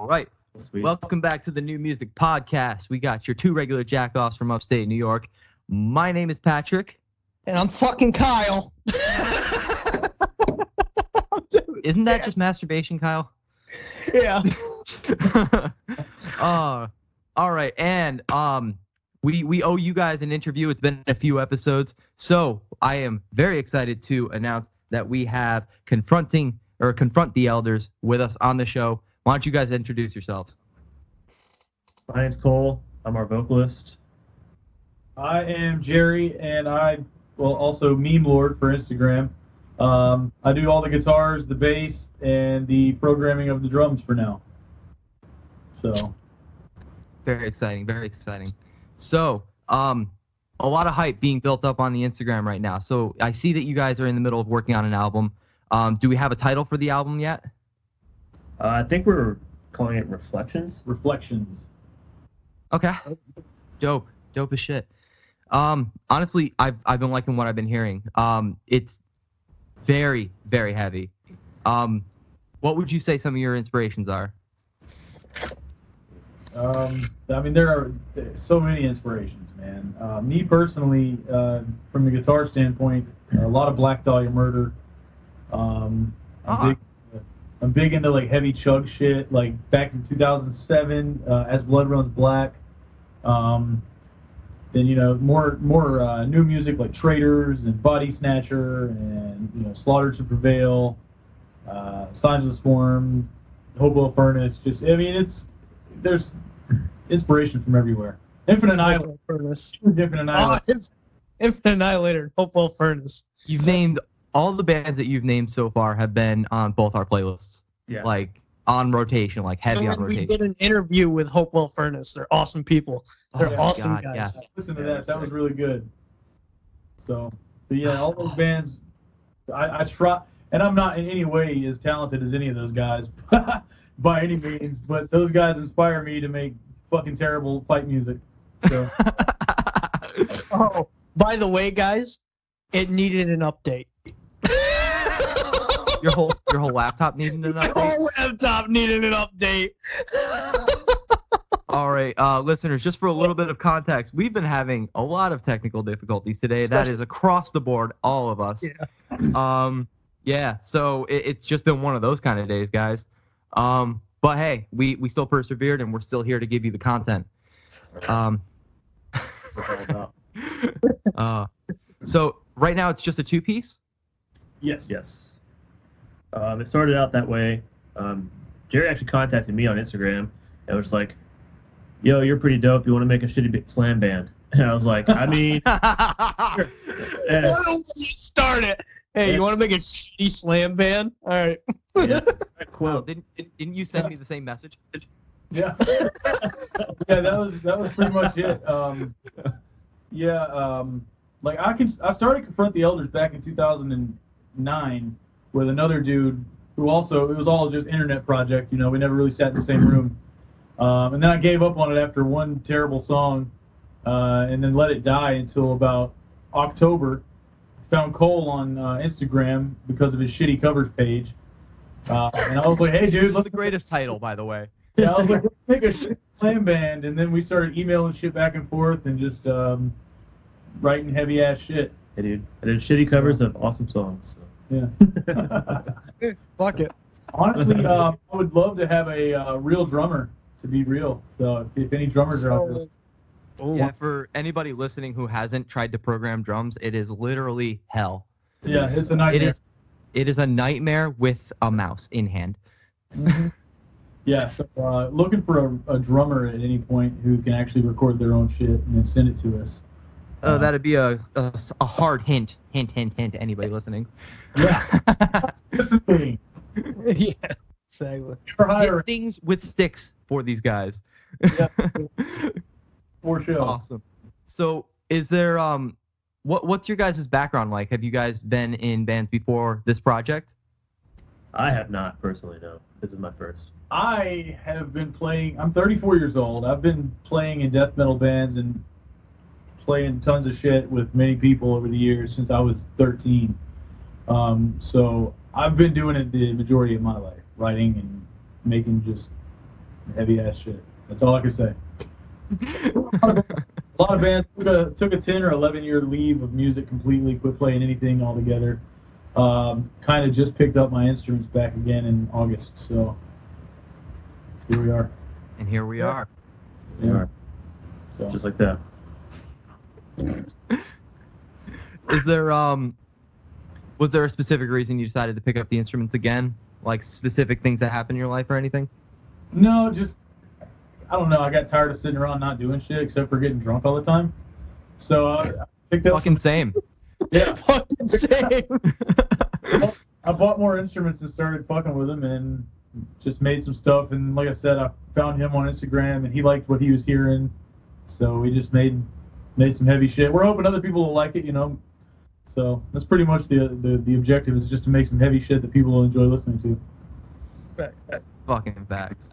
All right. Sweet. Welcome back to the New Music Podcast. We got your two regular jackoffs from upstate New York. My name is Patrick. And I'm fucking Kyle. Isn't that just masturbation, Kyle? Yeah. All right. And we owe you guys an interview. It's been a few episodes. So I am very excited to announce that we have Confront the Elders with us on the show. Why don't you guys introduce yourselves? My name's Cole. I'm our vocalist. I am Jerry, and also Meme Lord for Instagram. I do all the guitars, the bass, and the programming of the drums for now. So. Very exciting, very exciting. So, a lot of hype being built up on the Instagram right now. So I see that you guys are in the middle of working on an album. Do we have a title for the album yet? I think we're calling it Reflections. Reflections. Okay. Dope as shit. Honestly, I've been liking what I've been hearing. It's very, very heavy. What would you say some of your inspirations are? There are so many inspirations, man. Me personally, from the guitar standpoint, a lot of Black Dahlia Murder. I'm big into like heavy chug shit, like back in 2007, As Blood Runs Black. Then more new music like Traitors and Body Snatcher and Slaughter to Prevail, Signs of the Swarm, Hopewell Furnace. There's inspiration from everywhere. Infinite Annihilator. Infinite Annihilator, Hopewell Furnace. You've named all the bands that you've named so far have been on both our playlists. Yeah. Like on rotation, like heavy on rotation. We did an interview with Hopewell Furnace. They're awesome people. They're awesome God, guys. yes. Listen to that. That was really good. So, but yeah, all those bands, I try, and I'm not in any way as talented as any of those guys by any means, but those guys inspire me to make fucking terrible fight music. So. Oh, by the way, guys, it needed an update. Your whole laptop needed an update? My whole laptop needed an update. All right, listeners, just for a little bit of context, we've been having a lot of technical difficulties today. That is across the board, all of us. Yeah. So it's just been one of those kind of days, guys. But hey, we still persevered, and we're still here to give you the content. So right now it's just a two-piece? Yes. It started out that way. Jerry actually contacted me on Instagram and was like, "Yo, you're pretty dope. You want to make a shitty big slam band?" And I was like, "I mean, sure." Start it. Hey, you want to make a shitty slam band? All right. Yeah. Wow, didn't you send me the same message? Yeah. Yeah, that was pretty much it. I started Confront the Elders back in 2009 with another dude who also, it was all just internet project, we never really sat in the same room. And then I gave up on it after one terrible song, and then let it die until about October. Found Cole on Instagram because of his shitty covers page. And I was like, hey dude, That's the greatest title, by the way. Yeah, I was like, let's make a shit slam band, and then we started emailing shit back and forth and just writing heavy ass shit. Hey, dude, I did shitty covers of awesome songs. So. Yeah. Fuck it. Honestly, I would love to have a real drummer, to be real. So if any drummers are out there. Yeah, for anybody listening who hasn't tried to program drums, it is literally hell. Yeah, it's a nightmare. It is a nightmare with a mouse in hand. Mm-hmm. Yeah, so looking for a drummer at any point who can actually record their own shit and then send it to us. That'd be a hard hint to anybody listening. Yeah. Listening. Yeah, exactly. Get things with sticks for these guys. Yeah. For sure. Awesome. So is there what's your guys' background like? Have you guys been in bands before this project? I have not personally, no. This is my first. I have been playing, I'm 34 years old. I've been playing in death metal bands and playing tons of shit with many people over the years since I was 13. So I've been doing it the majority of my life, writing and making just heavy ass shit. That's all I can say. A lot of bands took a 10 or 11 year leave of music completely, quit playing anything altogether. Kind of just picked up my instruments back again in August, so here we are. And here we are. Yeah. So. Just like that. Is there was there a specific reason you decided to pick up the instruments again? Like specific things that happened in your life or anything? No, just I don't know. I got tired of sitting around not doing shit except for getting drunk all the time. So I picked up. Fucking same. Yeah, Fucking same. I bought more instruments and started fucking with them and just made some stuff. And like I said, I found him on Instagram and he liked what he was hearing. So we just made some heavy shit. We're hoping other people will like it, you know. So that's pretty much the objective, is just to make some heavy shit that people will enjoy listening to. Fucking facts.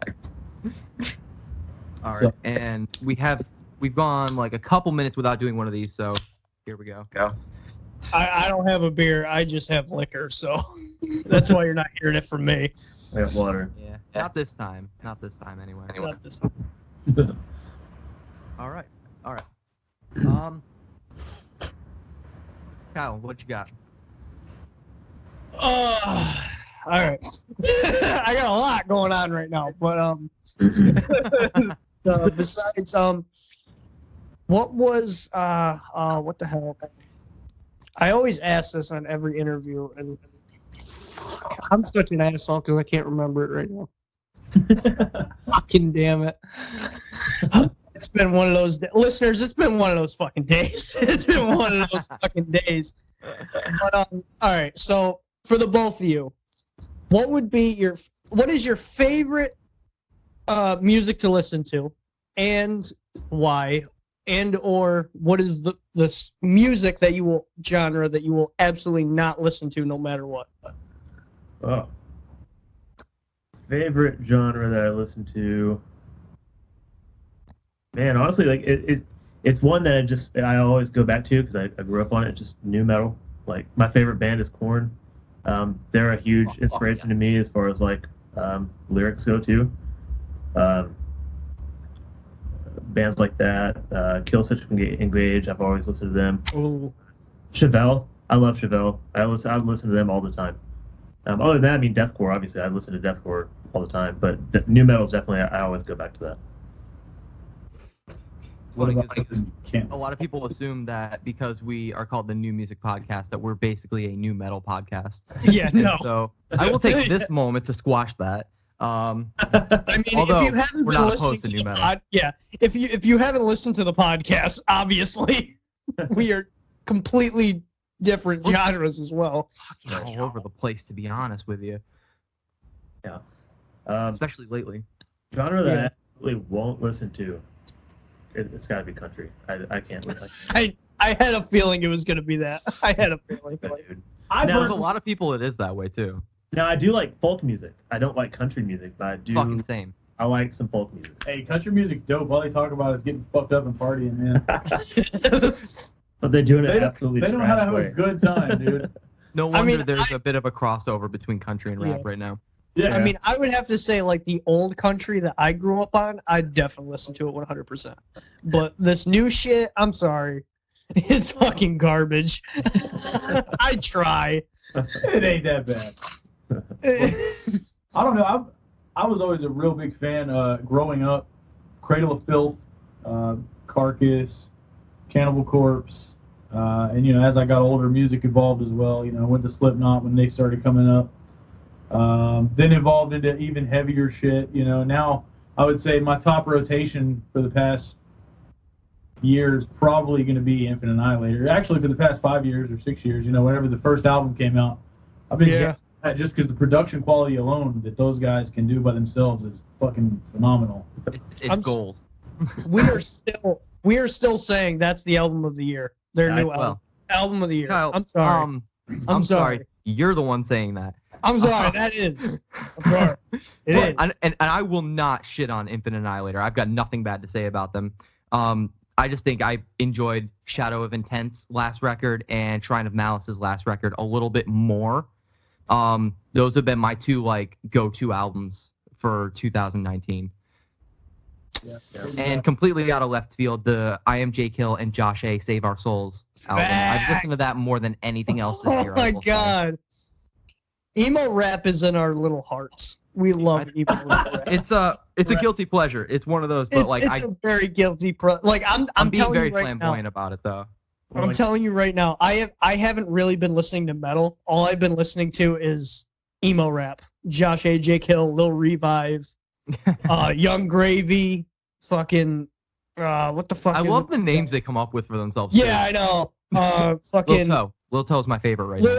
All right, So- and we've gone like a couple minutes without doing one of these, so here we go. I don't have a beer. I just have liquor, so that's why you're not hearing it from me. I got water. Yeah, not this time. Not this time, anyway. Not this- All right. Kyle, what you got? All right. I got a lot going on right now, but besides what was what the hell? I always ask this on every interview, and I'm such an asshole because I can't remember it right now. Fucking damn it! It's been one of those listeners. It's been one of those fucking days. It's been one of those fucking days. But all right. So for the both of you, what is your favorite music to listen to, and why, and or what is the music that you will genre that you will absolutely not listen to no matter what? Oh. Favorite genre that I listen to? Man, honestly, like it's one that I always go back to because I grew up on it. Just nu metal. Like my favorite band is Korn. They're a huge inspiration to me as far as like lyrics go too. Bands like that, Killswitch Engage. I've always listened to them. Ooh. Chevelle. I love Chevelle. I listen to them all the time. Other than that, I mean, deathcore. Obviously, I listen to deathcore all the time. But nu metal is definitely. I always go back to that. What Funny about 'cause something you can't a lot of people assume that because we are called the New Music Podcast that we're basically a new metal podcast. Yeah, And no. so I will take this moment to squash that. I mean, Although, if you haven't we're been not listening opposed to to new the metal. if you haven't listened to the podcast, obviously we are completely different genres as well. all over the place, to be honest with you, Yeah. especially lately. Genre that Yeah. I absolutely won't listen to. It's got to be country. I can't listen. I had a feeling it was going to be that. I had a feeling. Dude. I Now, There's a lot of people it is that way too. Now I do like folk music. I don't like country music, but I do. Fucking same. I like some folk music. Hey, country music's dope. All they talk about is getting fucked up and partying, man. But they're doing They it don't, absolutely they know how to trash have way. a good time, dude. No I wonder mean, there's a bit of a crossover between country and rap Yeah. right now. Yeah. I mean, I would have to say, like, the old country that I grew up on, I'd definitely listen to it 100%. But this new shit, I'm sorry. It's fucking garbage. I try. it ain't that bad. I don't know. I was always a real big fan growing up. Cradle of Filth, Carcass, Cannibal Corpse, and you know, as I got older, music evolved as well. You know, I went to Slipknot when they started coming up. Then evolved into even heavier shit. You know, now I would say my top rotation for the past year is probably going to be Infinite Annihilator. Actually, for the past 5 years or 6 years, you know, whenever the first album came out, I've been Yeah. just because the production quality alone that those guys can do by themselves is fucking phenomenal. It's I'm goals. We are still saying that's the album of the year. Their new album of the year. Kyle, I'm sorry. I'm sorry. sorry. You're the one saying that. I'm sorry. That is. I'm sorry. It is. And I will not shit on Infinite Annihilator. I've got nothing bad to say about them. I just think I enjoyed Shadow of Intent's last record and Shrine of Malice's last record a little bit more. Those have been my two like go-to albums for 2019. Yeah. And completely out of left field, the I Am Jake Hill and Josh A Save Our Souls album. I've listened to that more than anything else this year. Oh my god. Emo rap is in our little hearts. We love emo rap. It's a guilty pleasure. It's one of those, but It's a very guilty I'm being telling very you right now. flamboyant about it though. I'm telling you right now, I haven't really been listening to metal. All I've been listening to is emo rap. Josh A, Jake Hill, Lil Revive, Young Gravy, fucking what the fuck? I love the names they come up with for themselves. Yeah, I know. Fucking Lil Toe is my favorite right now.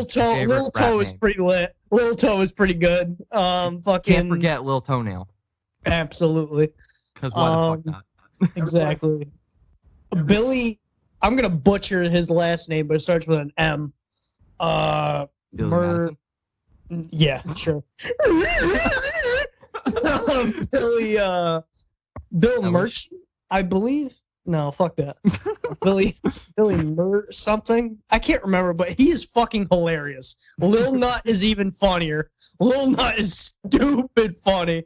Lil Toe is pretty lit. Lil Toe is pretty good. Fucking can't forget Lil Toenail. Absolutely. Because why the fuck not? Exactly. Billy, I'm gonna butcher his last name, but it starts with an M. Billy Madison? Yeah, sure. Billy, Bill Merchant, I believe. No, fuck that. Billy something. I can't remember, but he is fucking hilarious. Lil Nut is even funnier. Lil Nut is stupid funny.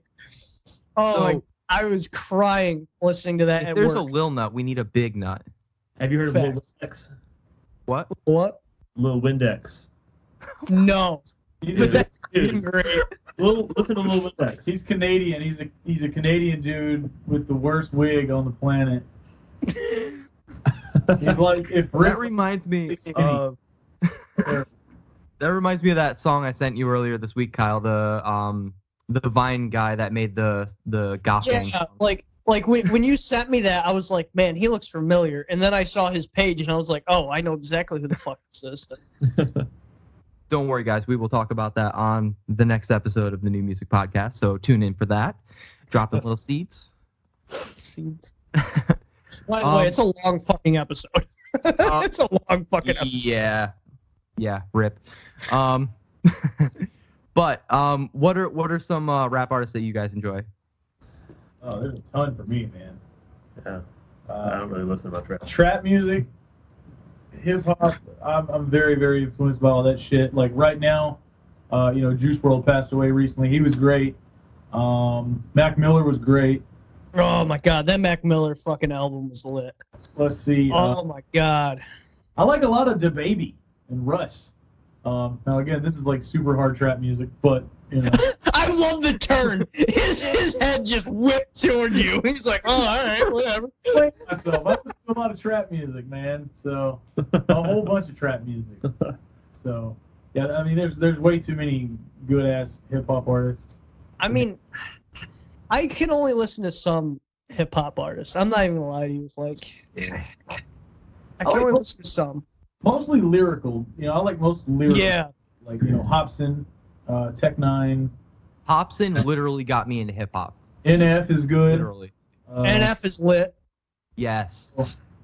Oh, I was crying listening to that If at there's work. a Lil Nut, we need a big nut. Have you heard of Lil Windex? What? What? Lil Windex. No. He's But a, that's fucking great. Listen to Lil Windex. he's Canadian. He's a Canadian dude with the worst wig on the planet. He's like if That Rick reminds me Skinny. of that song I sent you earlier this week, Kyle. The Vine guy that made the gospel. Yeah, song. like when you sent me that, I was like, man, he looks familiar. And then I saw his page, and I was like, oh, I know exactly who the fuck this is. Don't worry, guys. We will talk about that on the next episode of the New Music Podcast. So tune in for that. Dropping little seeds. By the way, it's a long fucking episode. It's a long fucking episode. Yeah. Rip. But what are some rap artists that you guys enjoy? Oh, there's a ton for me, man. Yeah. I don't really listen to much rap. Trap music, hip hop. I'm very, very influenced by all that shit. Like right now, Juice WRLD passed away recently. He was great. Mac Miller was great. Oh my god, that Mac Miller fucking album was lit. Let's see. Oh my god. I like a lot of DaBaby and Russ. Now again, this is like super hard trap music, but I love the turn. His head just whipped towards you. He's like, oh, all right, whatever. myself. I listen to a lot of trap music, man. So a whole bunch of trap music. So yeah, I mean, there's way too many good ass hip hop artists. I mean, I can only listen to some hip hop artists. I'm not even gonna lie to you. Like, I can only listen to some. Mostly lyrical. I like most lyrical. Yeah. Like Hobson, Tech Nine. Hobson literally got me into hip hop. NF is good. Literally. NF is lit. Yes.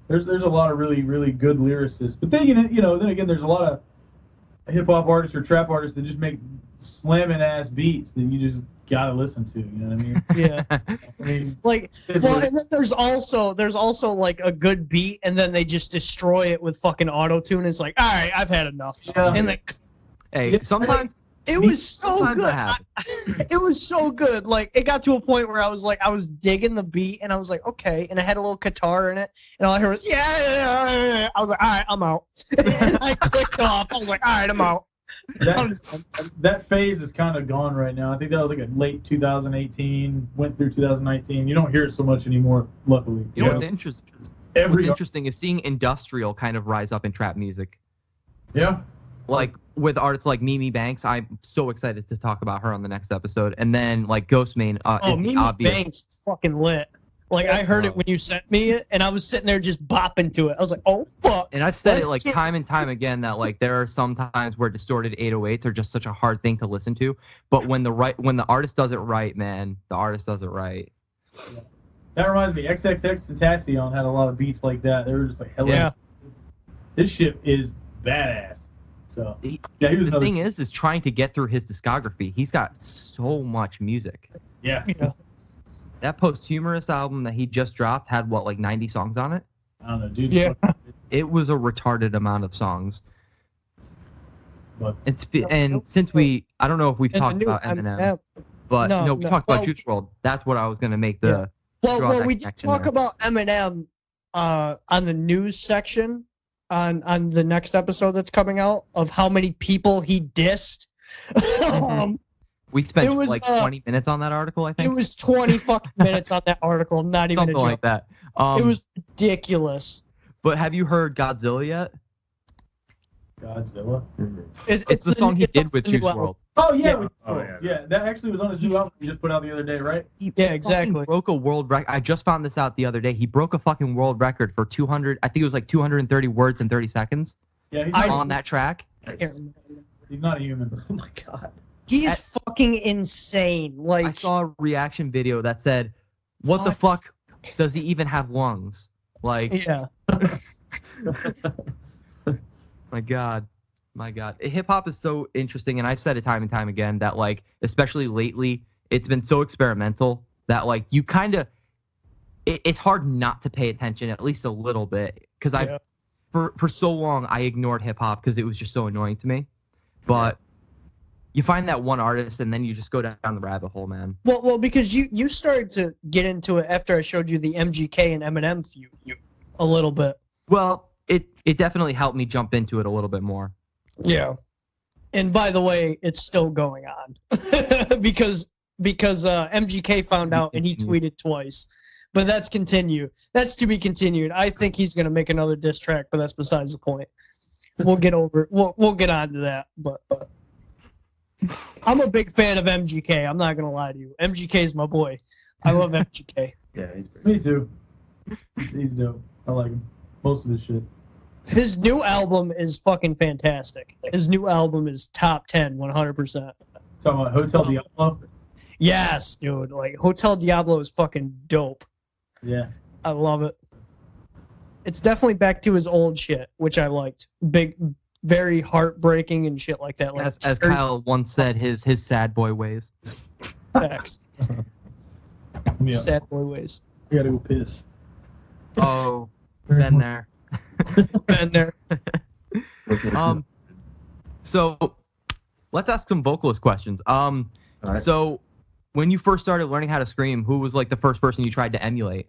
There's a lot of really, really good lyricists. But then again, there's a lot of hip hop artists or trap artists that just make slamming ass beats that you just gotta listen to. You know what I mean? Yeah. I mean, Like, well, and then there's also like a good beat, and then they just destroy it with fucking auto tune. It's like, all right, I've had enough. Yeah. And like, Hey, sometimes it was so sometimes good. that happens. It was so good. Like, it got to a point where I was digging the beat, and I was like, okay. And I had a little guitar in it, and all I heard was yeah. I was like, all right, I'm out. And I clicked off. I was like, all right, I'm out. that phase is kind of gone right now. I think that was like a late 2018, went through 2019. You don't hear it so much anymore, luckily. You know what's interesting? Every What's interesting is seeing industrial kind of rise up in trap music. yeah. Like with artists like Mimi Banks, I'm so excited to talk about her on the next episode. And then like Ghostmane is the Mimi obvious. Banks is fucking lit. Like, I heard it when you sent me it, and I was sitting there just bopping to it. I was like, oh fuck. And I've said it Let's like get- time and time again that like there are some times where distorted 808s are just such a hard thing to listen to. But when the artist does it right, man, the artist does it right. That reminds me, XXXTentacion had a lot of beats like that. They were just like, hello. Yeah. This shit is badass. So He yeah, he was the another. thing is trying to get through his discography. He's got so much music. Yeah. Yeah. That posthumous album that he just dropped had what, like 90 songs on it? I don't know, dude. Yeah. It was a retarded amount of songs. But And since I don't know if we've And the talked new about Eminem, Eminem. but No, we no. talked about Well, Juice WRLD. That's what I was gonna make the Well, we did talk about Eminem on the news section on the next episode that's coming out of how many people he dissed. We spent like 20 minutes on that article, I think. It was 20 fucking minutes on that article, not even something a joke. like that. It was ridiculous. But have you heard Godzilla yet? Godzilla. It's the song he did with Juice WRLD. Oh yeah, yeah. Yeah, that actually was on his new album he just put out the other day, right? Yeah, exactly. Broke a world record. I just found this out the other day. He broke a fucking world record for 200. I think it was like 230 words in 30 seconds. Yeah, on that track. He's not a human. Oh my god. He's fucking insane. Like I saw a reaction video that said, "What the fuck does he even have lungs?" Like, yeah. my god. Hip hop is so interesting, and I've said it time and time again that, like, especially lately, it's been so experimental that, like, you kind of, it's hard not to pay attention at least a little bit, because for so long I ignored hip hop because it was just so annoying to me, but you find that one artist and then you just go down the rabbit hole, man. Well, because you started to get into it after I showed you the MGK and Eminem feud a little bit. Well, it definitely helped me jump into it a little bit more. Yeah. And by the way, it's still going on because MGK found out and he tweeted twice. But that's continued. That's to be continued. I think he's gonna make another diss track, but that's besides the point. We'll get over. We'll get on to that. But I'm a big fan of MGK. I'm not gonna lie to you. MGK is my boy. I love MGK. Yeah, he's Me too. He's dope. I like him. Most of his shit. His new album is fucking fantastic. His new album is top 10, 100%. Talking about Hotel Diablo. Yes, dude. Like Hotel Diablo is fucking dope. Yeah. I love it. It's definitely back to his old shit, which I liked. Big, very heartbreaking and shit like that. Like As Kyle once said, his sad boy ways. facts. Yeah. Sad boy ways. I gotta go piss. Oh, been there. Been there. So let's ask some vocalist questions. Right. So when you first started learning how to scream, who was like the first person you tried to emulate?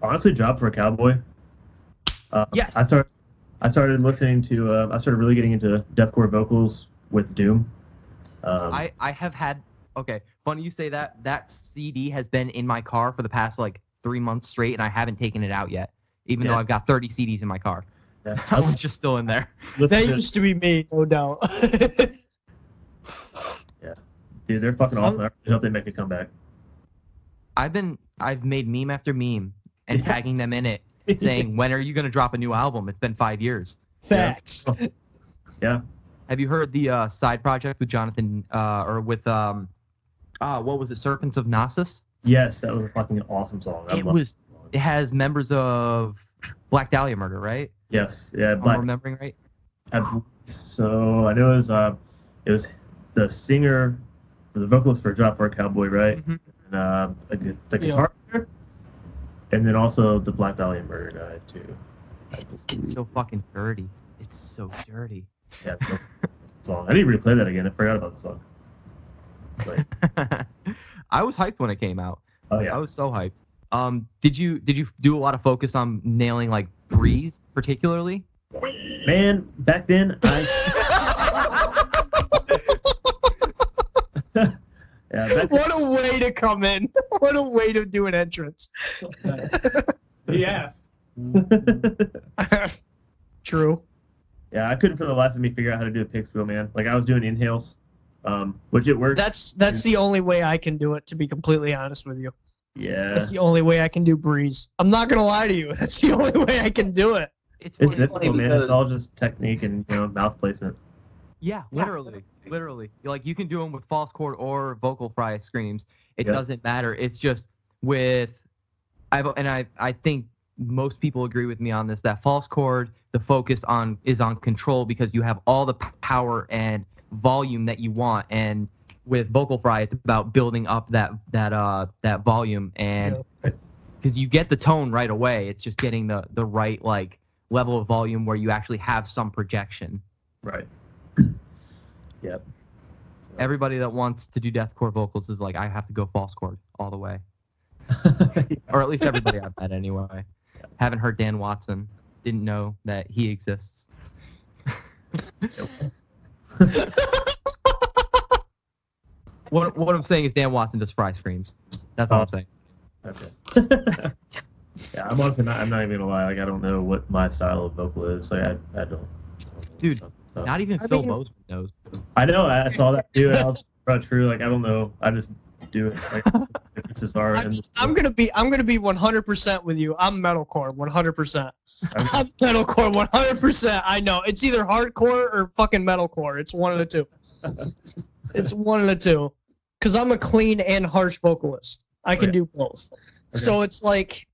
Honestly, Job for a Cowboy. Yes. I started listening to. I started really getting into deathcore vocals with Doom. I have had. Okay, funny you say that. That CD has been in my car for the past like 3 months straight, and I haven't taken it out yet, even though I've got 30 CDs in my car. Yeah. That one's just still in there. That used to be me, no doubt. Yeah, dude, they're fucking awesome. I hope they make a comeback. I've made meme after meme and tagging them in it, saying, "When are you gonna drop a new album? It's been 5 years." Facts. Yeah. Have you heard the side project with Jonathan or with what was it, Serpents of Gnosis? Yes, that was a fucking awesome song. It has members of Black Dahlia Murder, right? Yes, yeah. Am I remembering right? So I know it was the singer, the vocalist for Job for a Cowboy, right? Mm-hmm. And the guitar player, and then also the Black Dahlia Murder guy too. It's so fucking dirty. It's so dirty. Yeah, song. I need to replay that again. I forgot about the song. But, I was hyped when it came out. oh yeah. I was so hyped. Did you do a lot of focus on nailing like Breeze particularly? Man, back then What a way to come in. What a way to do an entrance. He asked. True. Yeah, I couldn't for the life of me figure out how to do a pick squeal, man. Like I was doing inhales, which it worked. That's the only way I can do it, to be completely honest with you. Yeah. That's the only way I can do Breeze. I'm not gonna lie to you. That's the only way I can do it. It's difficult, man. It's all just technique and mouth placement. Yeah, literally. Like you can do them with false chord or vocal fry screams. It doesn't matter. It's just with, I think most people agree with me on this, that false chord, the focus is on control because you have all the power and volume that you want, and with vocal fry it's about building up that volume, and because you get the tone right away, it's just getting the right like level of volume where you actually have some projection. Right. Yep. Everybody that wants to do deathcore vocals is like, I have to go false chord all the way. Or at least everybody I've met anyway. Haven't heard Dan Watson. Didn't know that he exists. What I'm saying is Dan Watson does fry screams. That's all I'm saying. Okay. Yeah, I'm honestly not. I'm not even gonna lie. Like, I don't know what my style of vocal is. Like, I don't. Dude, So, not even Phil Bozeman knows. I know. I saw that too. And I was true. Like, I don't know. I just do it. Like, it's just our. I'm gonna be 100% with you. I'm metalcore 100%. I'm metalcore 100%. I know it's either hardcore or fucking metalcore. It's one of the two. It's one of the two. Because I'm a clean and harsh vocalist. I can do both. Okay. So it's like,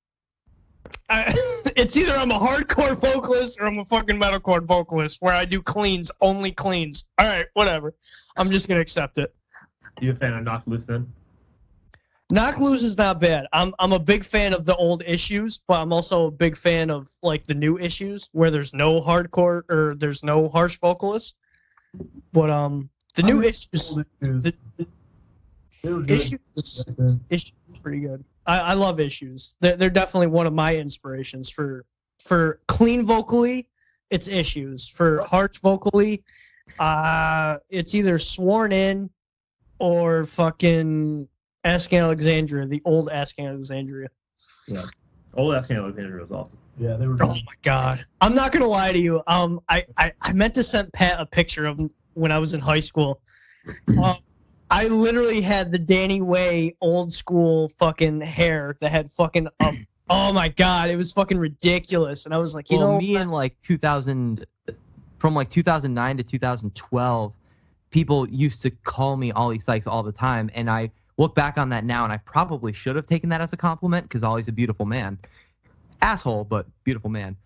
it's either I'm a hardcore vocalist or I'm a fucking metalcore vocalist where I do cleans, only cleans. All right, whatever. I'm just gonna accept it. You a fan of Knock Loose then? Knock Loose is not bad. I'm a big fan of the old issues, but I'm also a big fan of like the new issues where there's no hardcore or there's no harsh vocalist. But the new issues, issues is pretty good. I love issues. They're definitely one of my inspirations for clean vocally. It's issues. For harsh vocally, it's either Sworn In or fucking Asking Alexandria, the old Asking Alexandria. Yeah, old Asking Alexandria was awesome. Yeah, they were. Oh my god! I'm not gonna lie to you. I meant to send Pat a picture of when I was in high school. I literally had the Danny Way old school fucking hair that had fucking oh my god, it was fucking ridiculous. And I was like, you know, me in like 2000, from like 2009 to 2012, people used to call me Ollie Sykes all the time, and I look back on that now, and I probably should have taken that as a compliment because Ollie's a beautiful man, asshole, but beautiful man.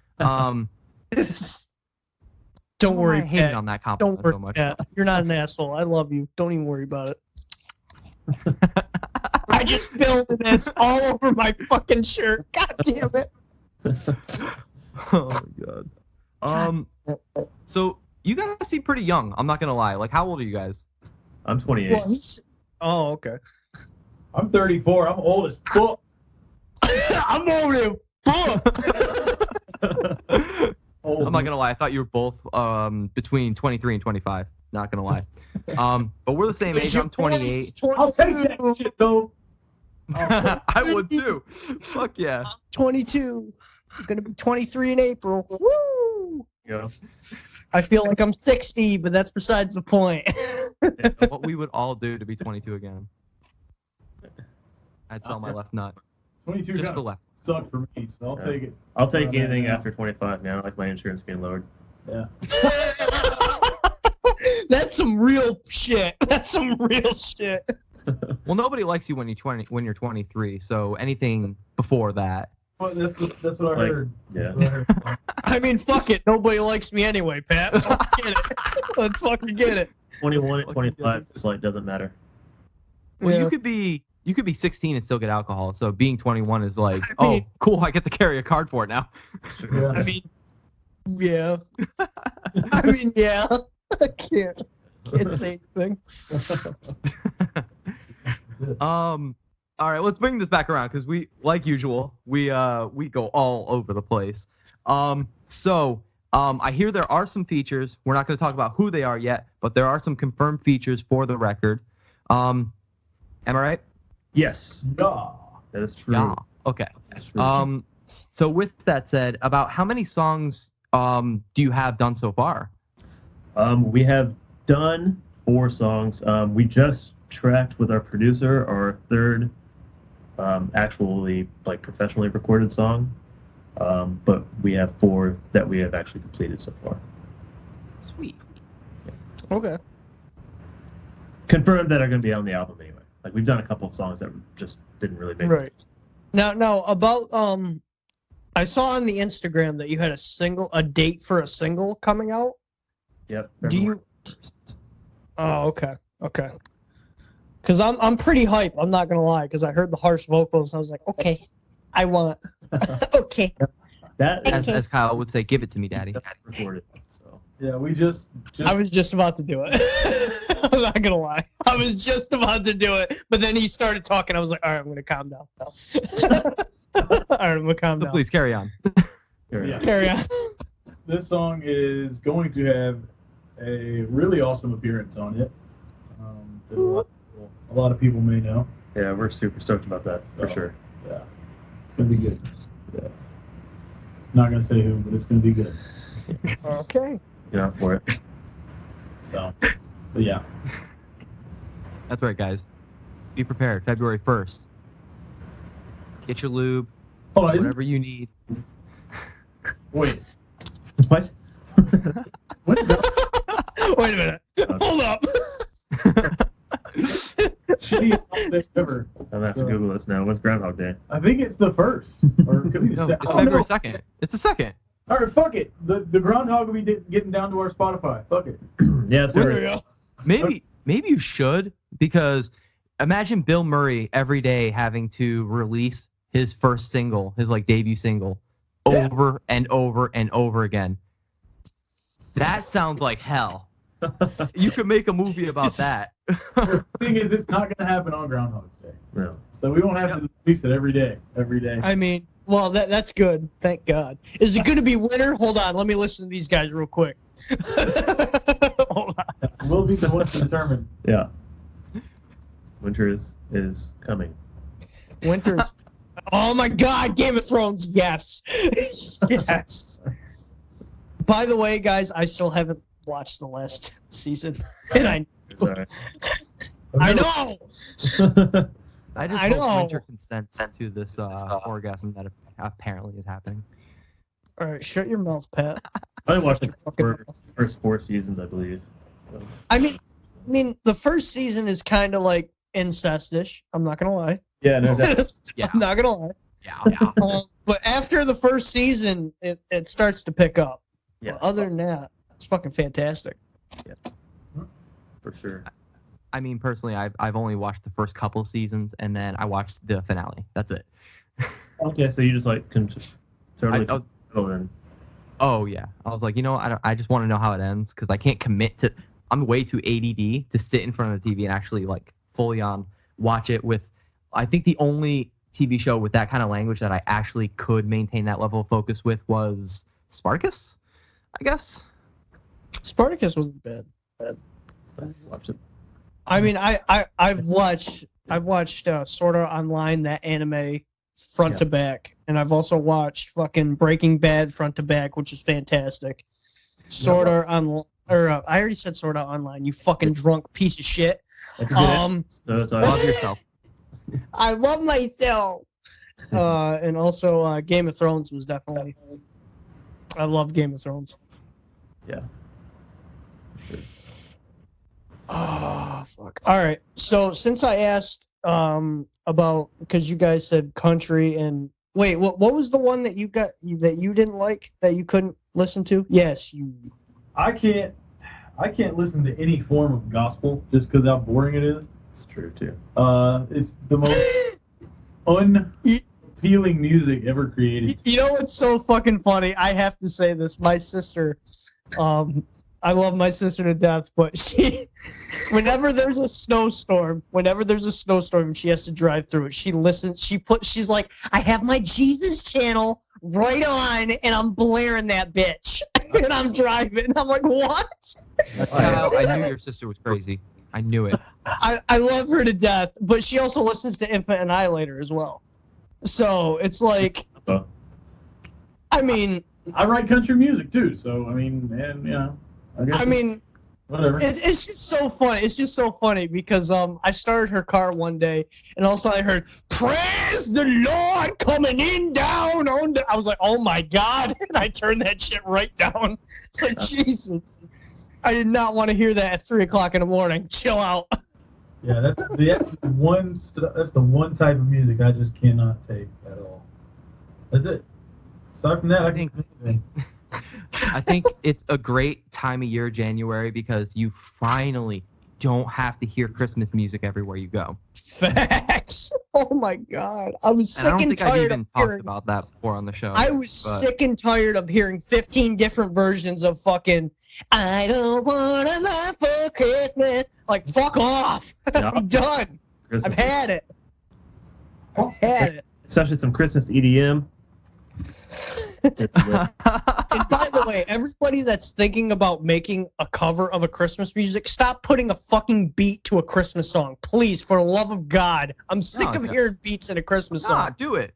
Don't worry, I hated on that compliment so much. Pat. You're not an asshole. I love you. Don't even worry about it. I just spilled this all over my fucking shirt. God damn it. Oh my god. So you guys seem pretty young. I'm not gonna lie. Like, how old are you guys? I'm 28. Well, oh, okay. I'm 34. I'm old as fuck. I'm over there. Fuck. I'm not gonna lie. I thought you were both between 23 and 25. Not gonna lie. But we're the same age. I'm 28. I'll take that shit though. I would too. Fuck yeah. I'm 22. I'm gonna be 23 in April. Woo! Yeah. I feel like I'm 60, but that's besides the point. Yeah, what we would all do to be 22 again. I'd sell my left nut. 22 Just the left. Sucked for me, so I'll take it. I'll take anything after 25 now. I like my insurance being lowered. Yeah. That's some real shit. That's some real shit. Well, nobody likes you when you're 23. So anything before that. Well, that's what I heard. Yeah. What I heard. I mean, fuck it. Nobody likes me anyway, Pat. So let's get it. Let's fucking get it. 21 and 25, it's like doesn't matter. Well, Yeah. you could be 16 and still get alcohol. So being 21 is like, I mean- oh, cool. I get to carry a card for it now. Yeah. I mean, yeah. I mean, yeah. I can't say anything. All right, let's bring this back around because we, like usual, we go all over the place. I hear there are some features. We're not going to talk about who they are yet, but there are some confirmed features for the record. Am I right? Yes, Yeah. that is true. Yeah. Okay. That's true. So with that said, about how many songs do you have done so far? We have done 4 songs. We just tracked with our producer our third actually like professionally recorded song. But we have 4 that we have actually completed so far. Sweet. Okay. Confirmed that are going to be on the album anyway. Like, we've done a couple of songs that just didn't really make it. Right. Now about I saw on the Instagram that you had a date for a single coming out. Yep. Do you? Oh, okay. Okay. Because I'm pretty hype. I'm not gonna lie. Because I heard the harsh vocals and I was like, okay, I want. Okay. That is As Kyle would say, give it to me, daddy. recorded. So Yeah, we just. I was just about to do it. I'm not gonna lie. I was just about to do it, but then he started talking. I was like, all right, I'm gonna calm down. All right, I'm gonna calm So down. please carry on. Yeah. Carry on. This song is going to have a really awesome appearance on it. That a lot of people may know. Yeah, we're super stoked about that for So, sure. Yeah, it's gonna be good. Yeah. Not gonna say who, but it's gonna be good. Okay. Get out for it. So, but yeah. That's right, guys. Be prepared. February 1st. Get your lube, Hold on, whatever you need. wait. What? What's that? Wait a minute. Hold up. Shittiest holiday ever. I'm gonna have to Google this now. What's Groundhog Day? I think it's the first, or it could be the No, second. it's Oh, February no. 2nd. It's the 2nd. All right, fuck it. The groundhog will be getting down to our Spotify. Fuck it. Yeah, it's There we February. go. Maybe you should, because imagine Bill Murray every day having to release his first single, his like debut single, Yeah. over and over and over again. That sounds like hell. You could make a movie about that. The thing is, it's not gonna happen on Groundhog's Day, No. so we won't have to release it every day. Every day. I mean, well, that's good. Thank God. Is it going to be winter? Hold on. Let me listen to these guys real quick. Hold on. We'll be the one to determine. Yeah. Winter is coming. Winter's. Oh my God, Game of Thrones. Yes. Yes. By the way, guys, I still haven't watched the last season. And It's all right. I know. I just I hope know. Winter consents to this orgasm that apparently is happening. All right, shut your mouth, Pat. I only watched Shut the your fucking first, mouth. first 4 seasons, I believe. So, I mean, the first season is kind of like incestish. I'm not gonna lie. yeah, no, that's Yeah. I'm not gonna lie. Yeah. But after the first season, it starts to pick up. yeah, But other than that, it's fucking fantastic. for sure. I mean, personally, I've only watched the first couple seasons, and then I watched the finale. That's it. Okay, so you just like can just totally I- go in. Oh yeah, I was like, I just want to know how it ends because I can't commit to. I'm way too ADD to sit in front of the TV and actually like fully on watch it with. I think the only TV show with that kind of language that I actually could maintain that level of focus with was Spartacus, I guess. Spartacus wasn't bad. Watch it. I mean, I've watched Sword Art Online, that anime front to back, and I've also watched fucking Breaking Bad front to back, which is fantastic. Sword Art Online, or I already said Sword Art Online. You fucking drunk piece of shit. That's a good so that's all Love right. yourself. I love myself. And also Game of Thrones was definitely. I love Game of Thrones. Yeah. Oh fuck! All right. So since I asked about, because you guys said country and wait, what was the one that you got that you didn't like, that you couldn't listen to? Yes, you. I can't listen to any form of gospel just because how boring it is. It's true too. It's the most unappealing music ever created. You know what's so fucking funny? I have to say this. My sister, I love my sister to death, but whenever there's a snowstorm, and she has to drive through it, she listens. She's like, I have my Jesus channel right on, and I'm blaring that bitch, and I'm driving. I'm like, what? I knew your sister was crazy. I knew it. I love her to death, but she also listens to Infant Annihilator as well. So it's like, Oh. I mean, I write country music too, so I mean, and you know, I guess whatever. It's just so funny. It's just so funny because I started her car one day and also I heard "Praise the Lord" coming in down on the. I was like, oh my God! And I turned that shit right down. It's like Jesus. I did not want to hear that at 3:00 in the morning. Chill out. Yeah, that's the one type of music I just cannot take at all. That's it. Aside from that, I think. I think it's a great time of year, January, because you finally don't have to hear Christmas music everywhere you go. Facts. Oh my god, I was And I sick don't and think I've tired even of talked hearing. about that before on the show. I was but- sick and tired of hearing 15 different versions of fucking "I don't want a lot for Christmas." Like, fuck off. Yeah. I'm done. Christmas. I've had it. I've had it. Especially some Christmas EDM. It's lit. And by the way, everybody that's thinking about making a cover of a Christmas music, stop putting a fucking beat to a Christmas song. Please, for the love of God. I'm sick No, of no. hearing beats in a Christmas Nah, song. do it.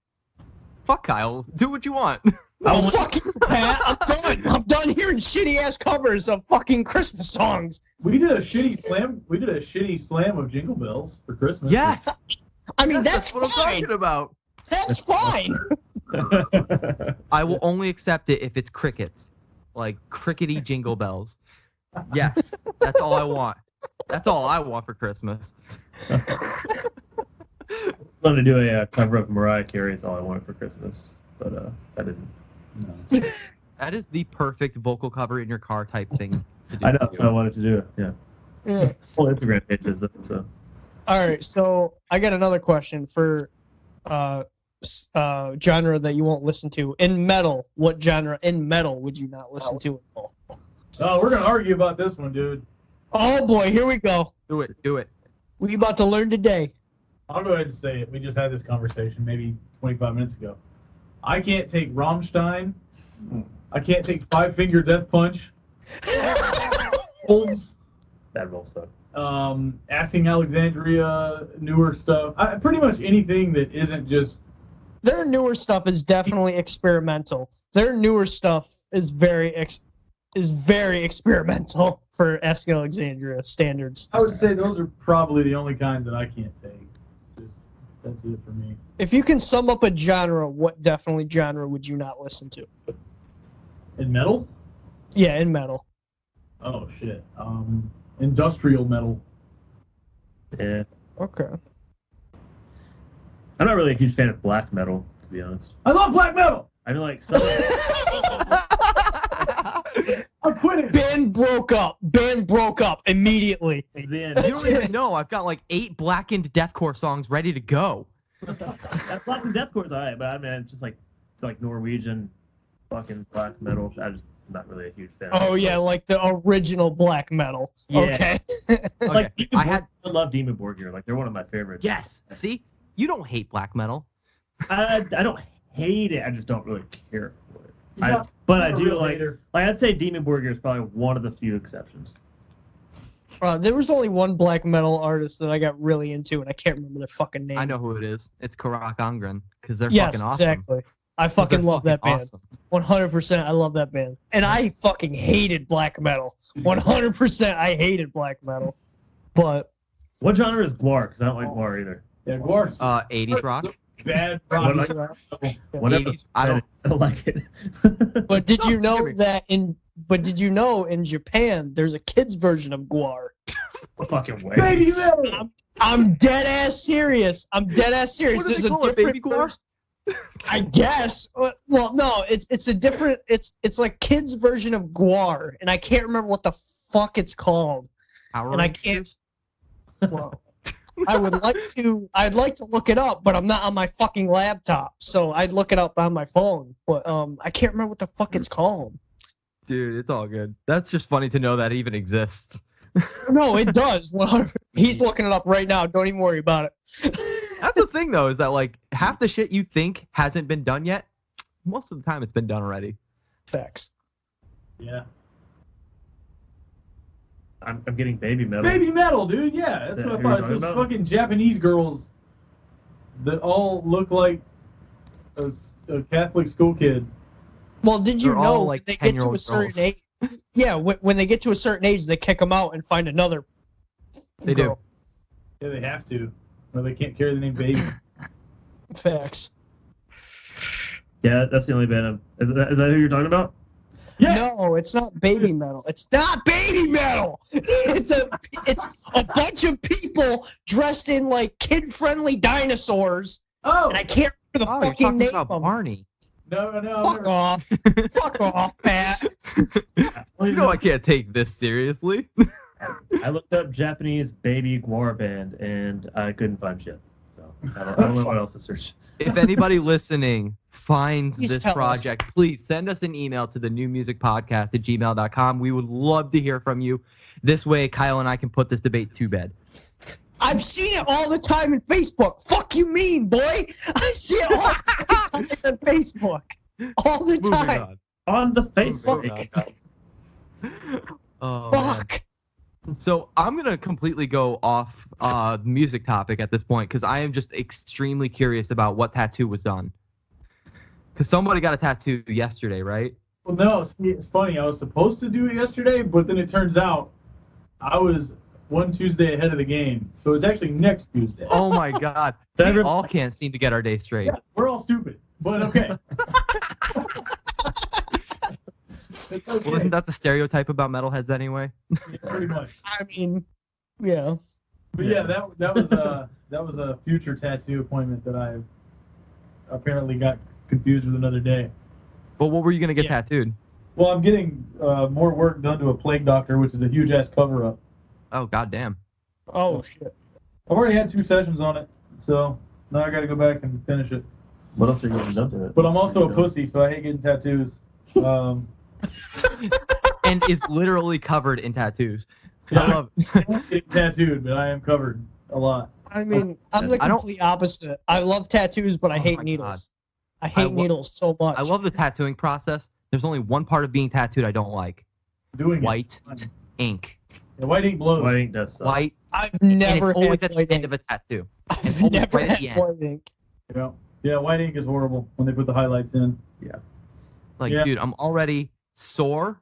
Fuck Kyle. Do what you want. No, fuck you, Pat. I'm done. I'm done hearing shitty ass covers of fucking Christmas songs. We did a shitty slam. We did a shitty slam of Jingle Bells for Christmas. Yes. I mean, Yes, that's what I'm fine. talking about. That's fine. I will only accept it if it's crickets, like crickety jingle bells. Yes, that's all I want. That's all I want for Christmas. Wanted to do a cover of Mariah Carey is all I wanted for Christmas, but I didn't. No. That is the perfect vocal cover in your car type thing to do. I know that's what I wanted to do. Yeah. Yeah. Full Instagram pages. So All right, so I got another question for genre that you won't listen to. In metal, what genre in metal would you not listen to? Oh, we're gonna argue about this one, dude. Oh boy, here we go. Do it. Do it. We about to learn today. I'll go ahead and say it. We just had this conversation maybe 25 minutes ago. I can't take Rammstein. I can't take Five Finger Death Punch. Holmes. that roll stuff. Asking Alexandria, newer stuff. Pretty much anything that isn't just. Their newer stuff is definitely experimental. Their newer stuff is very experimental for Asking Alexandria standards. I would say those are probably the only kinds that I can't take. Just, that's it for me. If you can sum up a genre, what definitely genre would you not listen to? In metal? Yeah, in metal. Oh shit. Industrial metal. Yeah. Okay. I'm not really a huge fan of black metal, to be honest. I love black metal. I mean, like some. I'm quitting. Band broke up. Band broke up immediately. Then You don't even know. I've got like 8 blackened deathcore songs ready to go. that black and deathcore is alright, but I mean, it's just like Norwegian fucking black metal. I just not really a huge fan. Oh yeah, like the original black metal. Yeah. Okay. Like Okay, I love Demon Borgir. Like they're one of my favorites. Yes. See, you don't hate black metal. I don't hate it. I just don't really care for it. He's not- But I I'm a do real like. hater. Like I'd say Demon Borgir is probably one of the few exceptions. There was only one black metal artist that I got really into, and I can't remember their fucking name. I know who it is. It's Karak Angren because they're Yes, fucking awesome. exactly. I 'Cause they're fucking love that band. awesome. 100%. I love that band, and I fucking hated black metal. 100%. I hated black metal, but What genre is Guar? Because I don't like Guar either. Yeah, Guar's 80s rock. bad What rock. like- Whatever. 80s, I don't. I don't like it. But did you know Hear me. that in Japan there's a kids version of Guar? Fucking way. Baby metal. I'm dead ass serious. I'm dead ass serious. What do There's they a call it, different Baby Guar? version. I guess. Well, no, it's a different. It's like kids version of Guar, and I can't remember what the fuck it's called. Power And I Rangers? can't- Well, I'd like to look it up, but I'm not on my fucking laptop, so I'd look it up on my phone. But I can't remember what the fuck it's called. Dude, it's all good. That's just funny to know that it even exists. No, it does. He's looking it up right now. Don't even worry about it. That's the thing, though, is that like half the shit you think hasn't been done yet, most of the time it's been done already. Facts. Yeah. I'm getting baby metal. Baby metal, dude. Yeah, that's Is that what I who you're thought. It's those talking about? fucking Japanese girls that all look like a Catholic school kid. Well, did you They're all, know like, when they get to a 10-year-old certain girls. age? Yeah, when they get to a certain age, they kick them out and find another. They do. girl. Yeah, they have to, or they can't carry the name baby. Facts. Yeah, that's the only band. Is that who you're talking about? Yeah. No, it's not baby metal. It's not baby metal. It's a bunch of people dressed in like kid-friendly dinosaurs, Oh, and I can't remember the Oh, you're fucking talking name about of them. Barney. no. Fuck off. Fuck off, Pat. You know I can't take this seriously. I looked up Japanese baby Guar band and I couldn't find shit. So. I don't know what else to search. If anybody listening finds Please this tell us. project, please send us an email to the NUMUSICPodcast@gmail.com. We would love to hear from you. This way, Kyle and I can put this debate to bed. I've seen it all the time in Facebook. Fuck you mean, boy? I see it all the time on Facebook. All the Moving time. On the Moving Facebook. Oh, man. Fuck. So I'm gonna completely go off the music topic at this point because I am just extremely curious about what tattoo was done. Because somebody got a tattoo yesterday, right? Well, no, see, it's funny. I was supposed to do it yesterday, but then it turns out I was one Tuesday ahead of the game. So it's actually next Tuesday. Oh my God, we all can't seem to get our day straight. Yeah, we're all stupid, but okay. It's okay. Well, isn't that the stereotype about metalheads anyway? Yeah, pretty much. I mean, yeah. But yeah, that was a future tattoo appointment that I apparently got confused with another day. But what were you gonna get Yeah. tattooed? Well, I'm getting more work done to a plague doctor, which is a huge ass cover up. Oh goddamn. Oh, shit. I've already had 2 sessions on it, so now I got to go back and finish it. What else are you getting done to it? But I'm also a pussy, so I hate getting tattoos. And is literally covered in tattoos. Yeah. I love Getting tattooed, but I am covered a lot. I mean, I'm the I don't- complete opposite. I love tattoos, but I Oh hate my needles. I hate lo- needles so much. I love the tattooing process. There's only one part of being tattooed I don't like. Doing White it. ink. Yeah, white ink blows. White ink does suck. White. I've And never it's always had at the white end ink. of a tattoo. I've always never right at the had end. white ink. Yeah, white ink is horrible when they put the highlights in. Like, Yeah. dude, I'm already sore.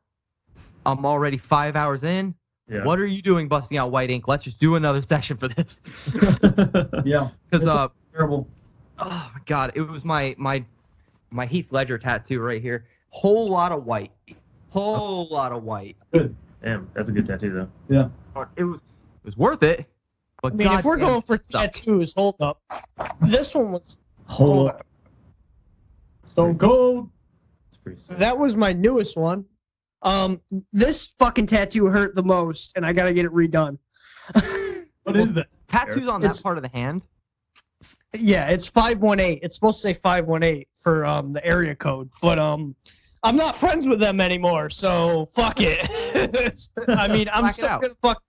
I'm already 5 hours in. Yeah. What are you doing busting out white ink? Let's just do another session for this. Yeah, Because It's terrible. oh my god, it was my Heath Ledger tattoo right here. Whole lot of white. Whole lot of white. Damn, that's a good tattoo though. It was worth it. But I mean, if we're goddamn, going for it sucked. tattoos, hold up. This one was. Hold up. Stone Cold. It's pretty sick. That was my newest one. This fucking tattoo hurt the most, and I gotta get it redone. What is that? Tattoos on that It's- part of the hand. Yeah, it's 518. It's supposed to say 518 for the area code, but I'm not friends with them anymore, so fuck it. I mean, I'm Black it still out. gonna fuck.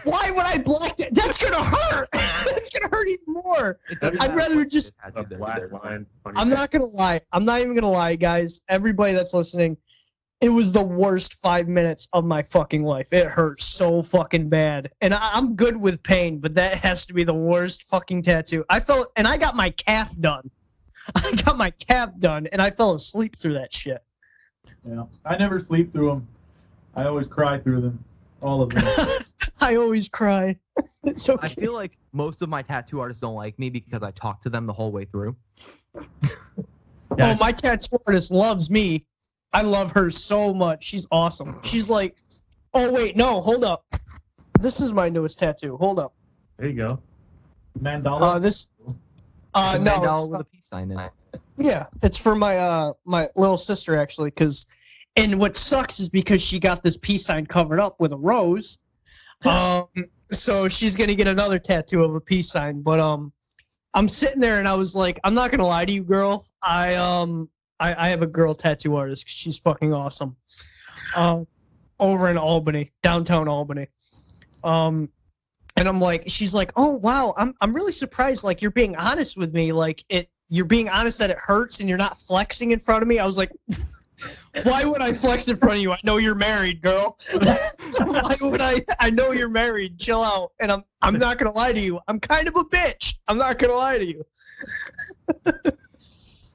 Why would I black it? That's gonna hurt. That's gonna hurt even more. It doesn't I'd have rather much just- tattoo A than black either. line. on your I'm face. not gonna lie. I'm not even gonna lie, guys. Everybody that's listening, it was the worst 5 minutes of my fucking life. It hurt so fucking bad, and I'm good with pain, but that has to be the worst fucking tattoo. I got my calf done. I got my calf done, and I fell asleep through that shit. Yeah, I never sleep through them. I always cry through them, all of them. I always cry. It's I okay. feel like most of my tattoo artists don't like me because I talk to them the whole way through. Oh, my tattoo artist loves me. I love her so much. She's awesome. She's like, oh wait, no, hold up. This is my newest tattoo. Hold up. There you go. Mandala. This. A No, mandala it's with a peace sign in it. yeah, it's for my my little sister actually. And what sucks is because she got this peace sign covered up with a rose. So she's gonna get another tattoo of a peace sign. But I'm sitting there and I was like, I'm not gonna lie to you, girl. I have a girl tattoo artist. She's fucking awesome. Over in Albany, downtown Albany. And I'm like, she's like, oh wow, I'm really surprised. Like you're being honest with me. Like you're being honest that it hurts and you're not flexing in front of me. I was like, why would I flex in front of you? I know you're married, girl. Why would I know you're married. Chill out. And I'm not gonna lie to you. I'm kind of a bitch. I'm not gonna lie to you.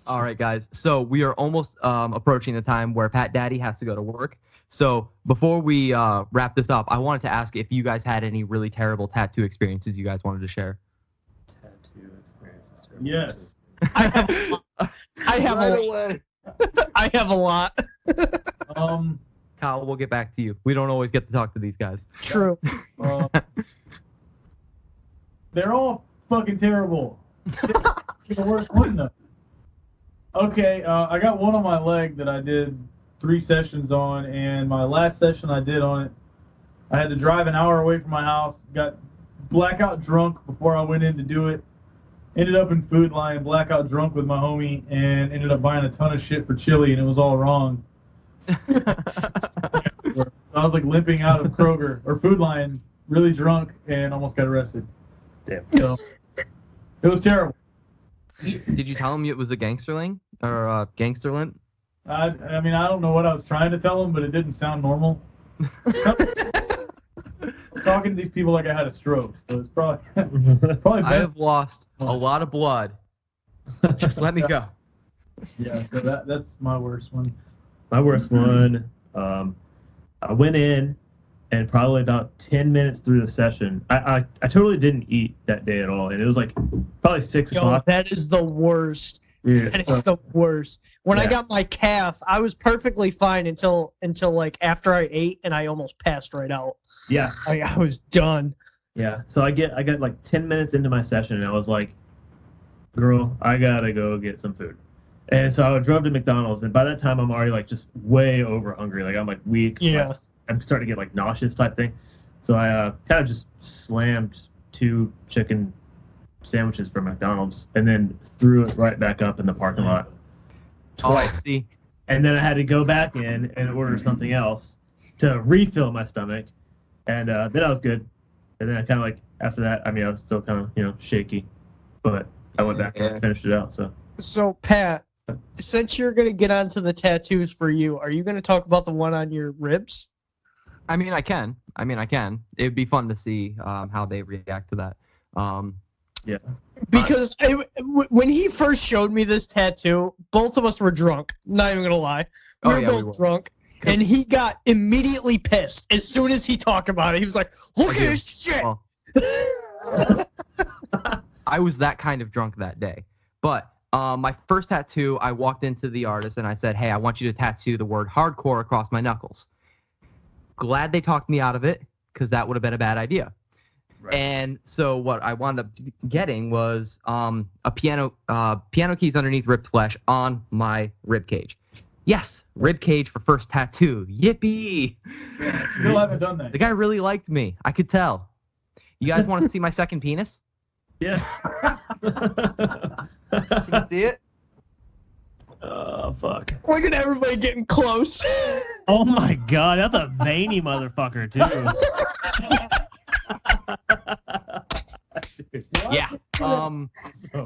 All right, guys. So we are almost approaching the time where Pat Daddy has to go to work. So before we wrap this up, I wanted to ask if you guys had any really terrible tattoo experiences you guys wanted to share. Tattoo experiences. Yes. I have Right a away. I have a lot. Kyle, we'll get back to you. We don't always get to talk to these guys. True. They're all fucking terrible. The worst one though. Okay, I got one on my leg that I did 3 sessions on, and my last session I did on it, I had to drive an hour away from my house, got blackout drunk before I went in to do it. ended up in Food Lion, blackout drunk with my homie, and ended up buying a ton of shit for chili, and it was all wrong. I was like limping out of Kroger or Food Lion, really drunk, and almost got arrested. Damn. So it was terrible. Did you tell him it was a gangsterling or gangster limp? I mean, I don't know what I was trying to tell him, but it didn't sound normal. I was talking to these people like I had a stroke, so it's probably I best. have lost a lot of blood. Just let me go. Yeah, so that's my worst one. My worst one, I went in, and probably about 10 minutes through the session, I totally didn't eat that day at all, and it was like probably 6 Yo, o'clock. that is the worst. Dude, That is the worst. When I Yeah. got my calf, I was perfectly fine until like after I ate, and I almost passed right out. yeah, I was done. yeah. So I got like 10 minutes into my session, and I was like, "Girl, I gotta go get some food." And so I drove to McDonald's, and by that time I'm already like just way over hungry. Like I'm like weak. Yeah. I'm starting to get like nauseous type thing. So I kind of just slammed 2 chicken sandwiches from McDonald's and then threw it right back up in the parking lot. Oh, I see. And then I had to go back in and order something else to refill my stomach. And then I was good. And then I kind of like, after that, I mean, I was still kind of, shaky. But I went back and finished it out. So Pat, since you're gonna get onto the tattoos for you, are you gonna talk about the one on your ribs? I mean, I can. It would be fun to see how they react to that. Yeah. Because when he first showed me this tattoo, both of us were drunk. Not even gonna lie, we were both drunk, and he got immediately pissed as soon as he talked about it. He was like, "Look at this shit." Well, I was that kind of drunk that day. But my first tattoo, I walked into the artist and I said, "Hey, I want you to tattoo the word hardcore across my knuckles." Glad they talked me out of it, because that would have been a bad idea. Right. And so what I wound up getting was a piano keys underneath ripped flesh on my rib cage. Yes, rib cage for first tattoo. Yippee! Still haven't done that. The guy really liked me. I could tell. You guys want to see my second penis? Yes. Can you see it? Oh, fuck. Look at everybody getting close. Oh, my God. That's a veiny motherfucker, too. Yeah.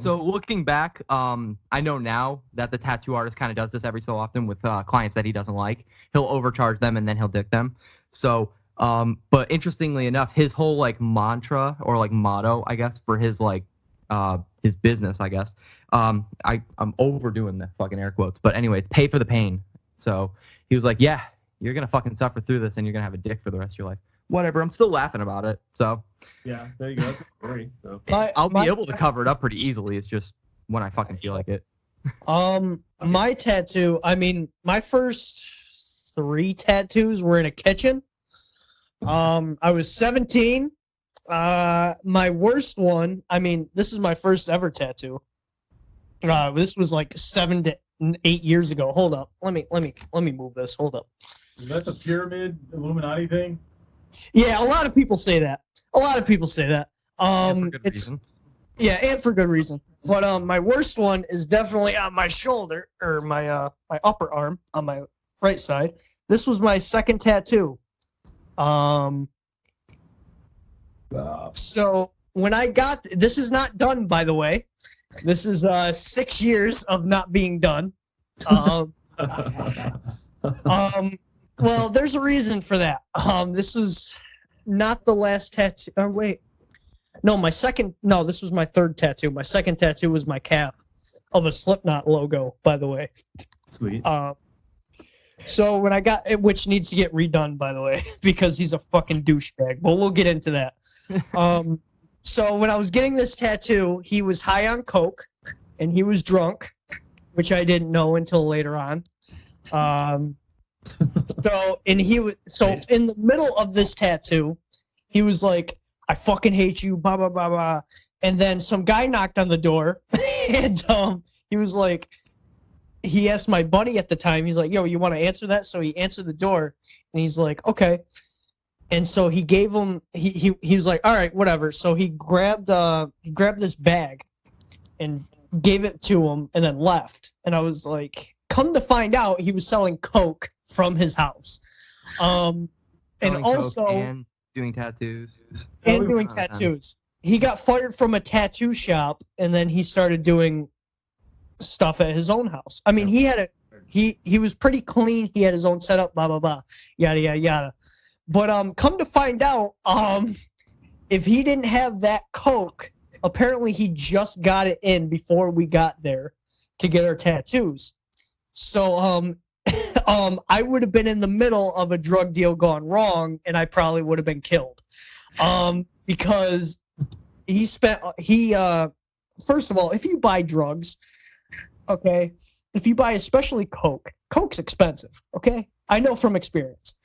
So looking back, I know now that the tattoo artist kind of does this every so often with clients that he doesn't like. He'll overcharge them and then he'll dick them. So, but interestingly enough, his whole like mantra or like motto, I guess, for his like his business, I guess. I'm overdoing the fucking air quotes, but anyway, it's pay for the pain. So he was like, "Yeah, you're gonna fucking suffer through this, and you're gonna have a dick for the rest of your life." Whatever. I'm still laughing about it. So Yeah, there you go. That's a story. So. I'll be able to cover it up pretty easily. It's just when I fucking feel like it. My tattoo, I mean, my first 3 tattoos were in a kitchen. I was 17. My worst one, I mean, this is my first ever tattoo. This was like 7 to 8 years ago. Hold up. Let me move this. Hold up. Is that the pyramid Illuminati thing? Yeah, a lot of people say that. And for good It's reason. yeah, and for good reason. But my worst one is definitely on my shoulder or my upper arm on my right side. This was my second tattoo. So when I got this is not done, by the way. This is 6 years of not being done. Well, there's a reason for that. This is not the last tattoo. Oh, wait. No, this was my third tattoo. My second tattoo was my cap of a Slipknot logo, by the way. Sweet. So when I got it, which needs to get redone, by the way, because he's a fucking douchebag, but we'll get into that. So when I was getting this tattoo, he was high on coke and he was drunk, which I didn't know until later on. So in the middle of this tattoo, he was like, "I fucking hate you, blah blah blah blah." And then some guy knocked on the door, and he was like, he asked my buddy at the time. He's like, "Yo, you want to answer that?" So he answered the door, and he's like, "Okay." And so he gave him. He was like, "All right, whatever." So he grabbed this bag, and gave it to him and then left. And I was like, come to find out, he was selling coke from his house. And Selling also coke and doing tattoos. and doing tattoos. He got fired from a tattoo shop, and then he started doing stuff at his own house. I mean, he was pretty clean. He had his own setup, blah blah blah, yada yada yada. But come to find out, if he didn't have that coke, apparently he just got it in before we got there to get our tattoos. So I would have been in the middle of a drug deal gone wrong, and I probably would have been killed. Because first of all, if you buy drugs, okay, if you buy especially coke's expensive, okay? I know from experience.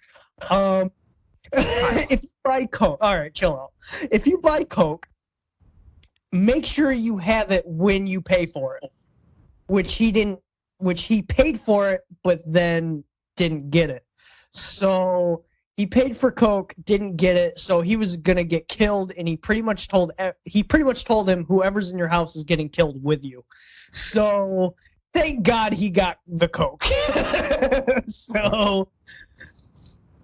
If you buy coke, all right, chill out. If you buy coke, make sure you have it when you pay for it, which he paid for it, but then didn't get it. So he paid for coke, didn't get it, so he was gonna get killed, and he pretty much told him, whoever's in your house is getting killed with you. So thank God he got the coke. So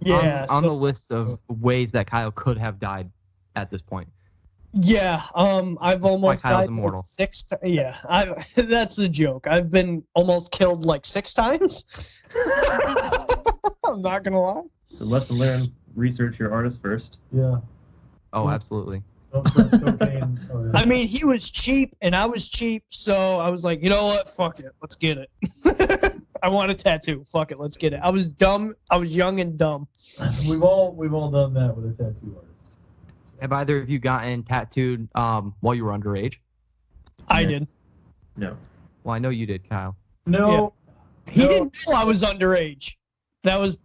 yeah, on the list of ways that Kyle could have died at this point. Yeah, I've almost Kyle's died immortal. Yeah, that's a joke. I've been almost killed like 6 times. I'm not gonna lie. So lesson learned: research your artist first. Yeah. Oh, absolutely. Don't trust cocaine. Oh, yeah. I mean, he was cheap and I was cheap, so I was like, you know what? Fuck it, let's get it. I want a tattoo. Fuck it, let's get it. I was dumb. I was young and dumb. We've all done that with a tattoo artist. Have either of you gotten tattooed while you were underage? I Yeah. did. No. Well, I know you did, Kyle. No. He No. didn't know I was underage. That was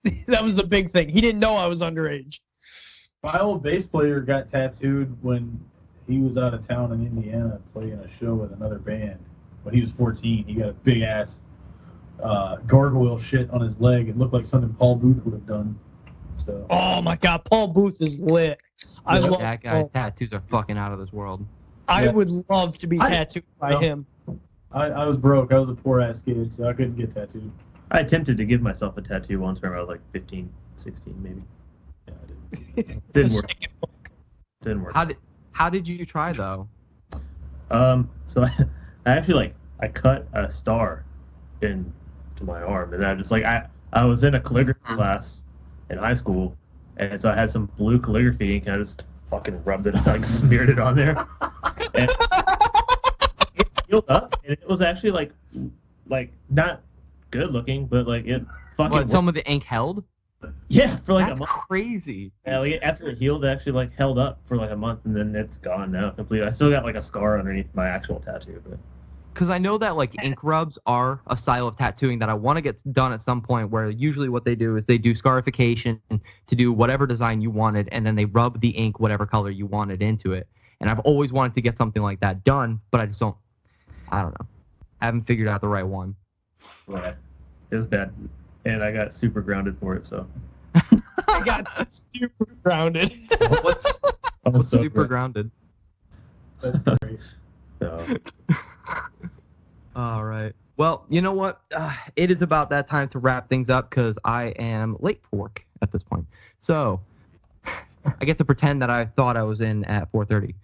the big thing. He didn't know I was underage. My old bass player got tattooed when he was out of town in Indiana playing a show with another band. When he was 14, he got a big ass gargoyle shit on his leg. It looked like something Paul Booth would have done. So Oh my God, Paul Booth is lit. I love That guy's Paul. tattoos are fucking out of this world. I Yeah. would love to be tattooed by No. him. I was broke. I was a poor ass kid, so I couldn't get tattooed. I attempted to give myself a tattoo once when I was like 15, 16 maybe. Yeah, I didn't. Didn't work. Didn't work. How did you try though? So I actually I cut a star into my arm, and I just I was in a calligraphy class in high school, and so I had some blue calligraphy ink, and I just fucking rubbed it, smeared it on there, and it healed up, and it was actually like not good looking, but it fucking What, some of the ink held? yeah, for like That's a month. crazy. Yeah, after it healed, it actually held up for like a month, and then it's gone now completely. I still got a scar underneath my actual tattoo, but Because I know that ink rubs are a style of tattooing that I want to get done at some point, where usually what they do is they do scarification to do whatever design you wanted, and then they rub the ink whatever color you wanted into it. And I've always wanted to get something like that done, but I don't know. I haven't figured out the right one. yeah, it was bad, and I got super grounded for it. So I got super grounded. What's so super good. grounded? That's great. So All right. Well, you know what? It is about that time to wrap things up because I am late for work at this point. So I get to pretend that I thought I was in at 4:30.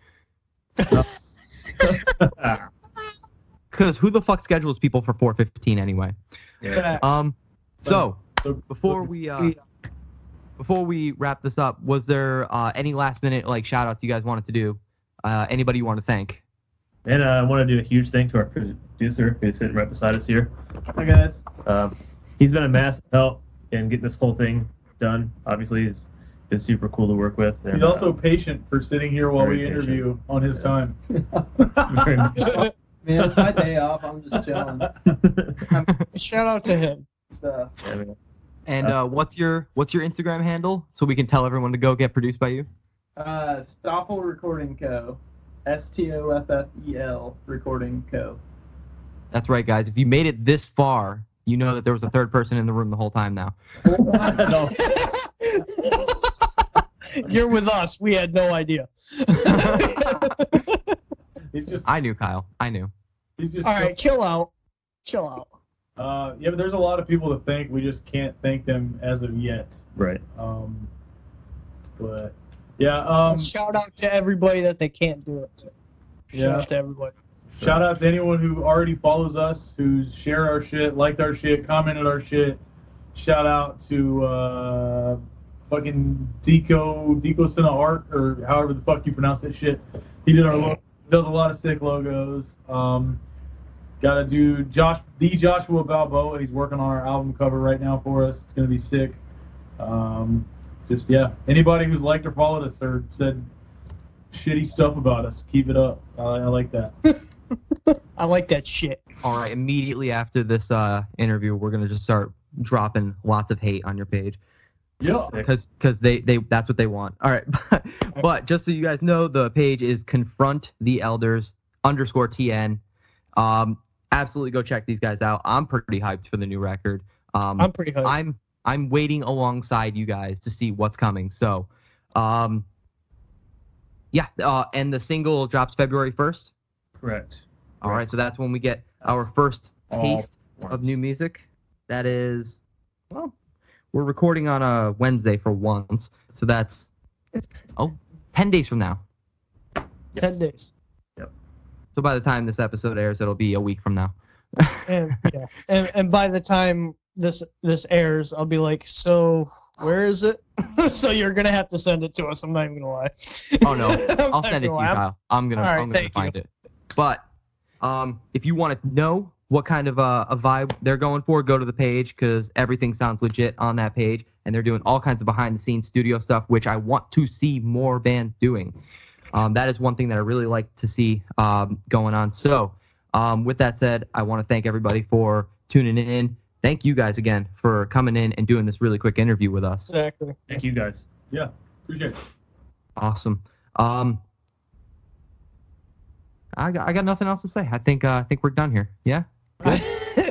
Because who the fuck schedules people for 4:15 anyway? yeah. So So before we wrap this up, was there any last minute shout outs you guys wanted to do? Anybody you want to thank? And I want to do a huge thank to our producer who's sitting right beside us here. Hi guys. He's been a massive help in getting this whole thing done. Obviously, he's been super cool to work with. And, He's also patient for sitting here while very we interview on his time. very much so. Man, it's my day off. I'm just chilling. Shout out to him. Stuff. Yeah, man. And what's your Instagram handle so we can tell everyone to go get produced by you? Stoffel Recording Co. STOFFEL Recording Co. That's right, guys. If you made it this far, you know that there was a third person in the room the whole time now. No, You're with us. We had no idea. He's just. I knew Kyle. I knew. He's just. All right, chill out. Chill out. Yeah, but there's a lot of people to thank. We just can't thank them as of yet. Right. But yeah. Shout out to everybody that they can't do it to. Shout Yeah. out to everybody. Shout out to anyone who already follows us, who's shared our shit, liked our shit, commented our shit. Shout out to fucking Deco Cine Art, or however the fuck you pronounce that shit. He did our logo, does a lot of sick logos. Got a dude, Joshua Balboa. He's working on our album cover right now for us. It's gonna be sick. Just yeah, anybody who's liked or followed us or said shitty stuff about us, keep it up. I like that. I like that shit. All right, immediately after this interview, we're gonna just start dropping lots of hate on your page. Yeah. Because they that's what they want. All right, but just so you guys know, the page is Confront The Elders _TN. Absolutely go check these guys out. I'm pretty hyped for the new record. I'm pretty hyped. I'm waiting alongside you guys to see what's coming. So, yeah, and the single drops February 1st. Correct. All right, so that's when we get our first taste of once. new music. That is, well, we're recording on a Wednesday for once, so that's 10 days from now. 10 days. So by the time this episode airs, it'll be a week from now. And yeah. And by the time this airs, I'll be like, so where is it? So you're gonna have to send it to us. I'm not even gonna lie. Oh no, I'll send it to you, Kyle. I'm gonna thank find it. But if you want to know what kind of a vibe they're going for, go to the page, because everything sounds legit on that page, and they're doing all kinds of behind the scenes studio stuff, which I want to see more bands doing. That is one thing that I really like to see going on. So with that said, I want to thank everybody for tuning in. Thank you guys again for coming in and doing this really quick interview with us. Exactly. Thank you guys. Yeah. Appreciate it. Awesome. I got nothing else to say. I think we're done here. Yeah.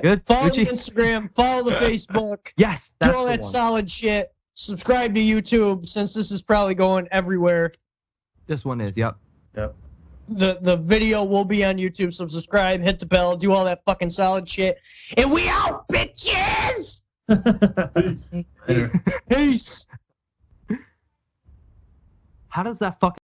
Good. Follow Richie? the Instagram. Follow the Facebook. Yes. Do That's all the that one. solid shit. Subscribe to YouTube, since this is probably going everywhere. This one is. Yep. Yep. The video will be on YouTube, so subscribe, hit the bell, do all that fucking solid shit. And we out, bitches! Peace. Later. Peace! How does that fucking